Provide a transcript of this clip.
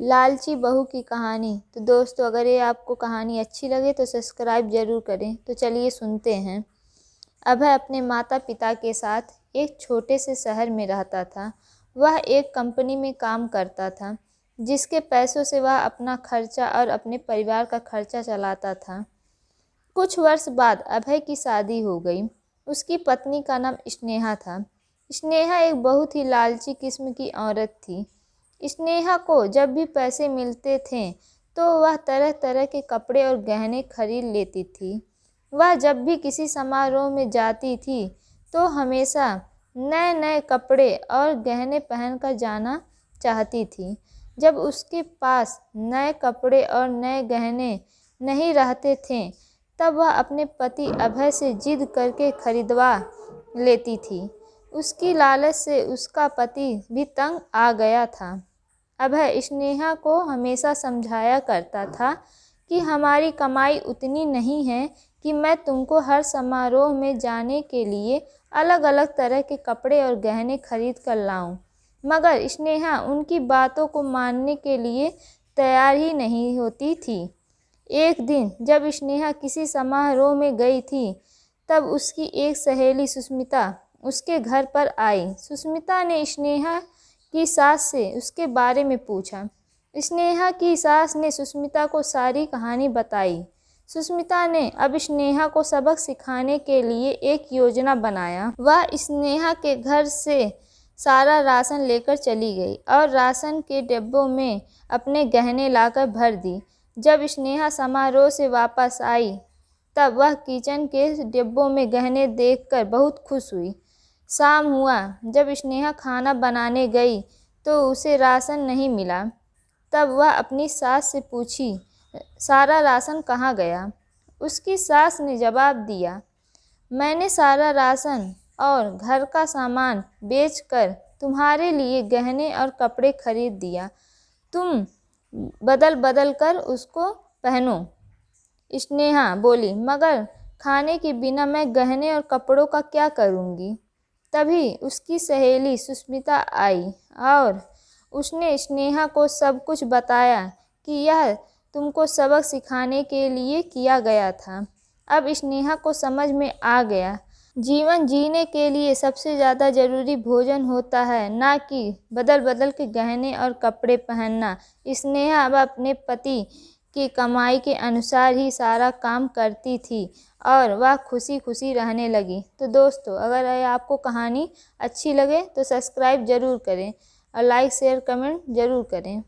लालची बहू की कहानी। तो दोस्तों, अगर ये आपको कहानी अच्छी लगे तो सब्सक्राइब ज़रूर करें। तो चलिए सुनते हैं। अभय अपने माता पिता के साथ एक छोटे से शहर में रहता था। वह एक कंपनी में काम करता था, जिसके पैसों से वह अपना खर्चा और अपने परिवार का खर्चा चलाता था। कुछ वर्ष बाद अभय की शादी हो गई। उसकी पत्नी का नाम स्नेहा था। स्नेहा एक बहुत ही लालची किस्म की औरत थी। स्नेहा को जब भी पैसे मिलते थे तो वह तरह तरह के कपड़े और गहने खरीद लेती थी। वह जब भी किसी समारोह में जाती थी तो हमेशा नए नए कपड़े और गहने पहनकर जाना चाहती थी। जब उसके पास नए कपड़े और नए गहने नहीं रहते थे तब वह अपने पति अभय से जिद करके खरीदवा लेती थी। उसकी लालच से उसका पति भी तंग आ गया था। अभय स्नेहा को हमेशा समझाया करता था कि हमारी कमाई उतनी नहीं है कि मैं तुमको हर समारोह में जाने के लिए अलग अलग तरह के कपड़े और गहने खरीद कर लाऊं। मगर स्नेहा उनकी बातों को मानने के लिए तैयार ही नहीं होती थी। एक दिन जब स्नेहा किसी समारोह में गई थी तब उसकी एक सहेली सुष्मिता उसके घर पर आई। सुष्मिता ने स्नेहा की सास से उसके बारे में पूछा। स्नेहा की सास ने सुष्मिता को सारी कहानी बताई। सुष्मिता ने अब स्नेहा को सबक सिखाने के लिए एक योजना बनाया। वह स्नेहा के घर से सारा राशन लेकर चली गई और राशन के डिब्बों में अपने गहने लाकर भर दी। जब स्नेहा समारोह से वापस आई तब वह किचन के डिब्बों में गहने देखकर बहुत खुश हुई। शाम हुआ। जब स्नेहा खाना बनाने गई तो उसे राशन नहीं मिला। तब वह अपनी सास से पूछी, सारा राशन कहाँ गया? उसकी सास ने जवाब दिया, मैंने सारा राशन और घर का सामान बेचकर तुम्हारे लिए गहने और कपड़े खरीद दिया। तुम बदल बदल कर उसको पहनो। स्नेहा बोली, मगर खाने के बिना मैं गहने और कपड़ों का क्या करूँगी? तभी उसकी सहेली सुष्मिता आई और उसने स्नेहा को सब कुछ बताया कि यह तुमको सबक सिखाने के लिए किया गया था। अब स्नेहा को समझ में आ गया, जीवन जीने के लिए सबसे ज़्यादा ज़रूरी भोजन होता है, ना कि बदल बदल के गहने और कपड़े पहनना। स्नेहा अब अपने पति की कमाई के अनुसार ही सारा काम करती थी और वह खुशी खुशी रहने लगी। तो दोस्तों, अगर आपको कहानी अच्छी लगे तो सब्सक्राइब ज़रूर करें और लाइक शेयर कमेंट ज़रूर करें।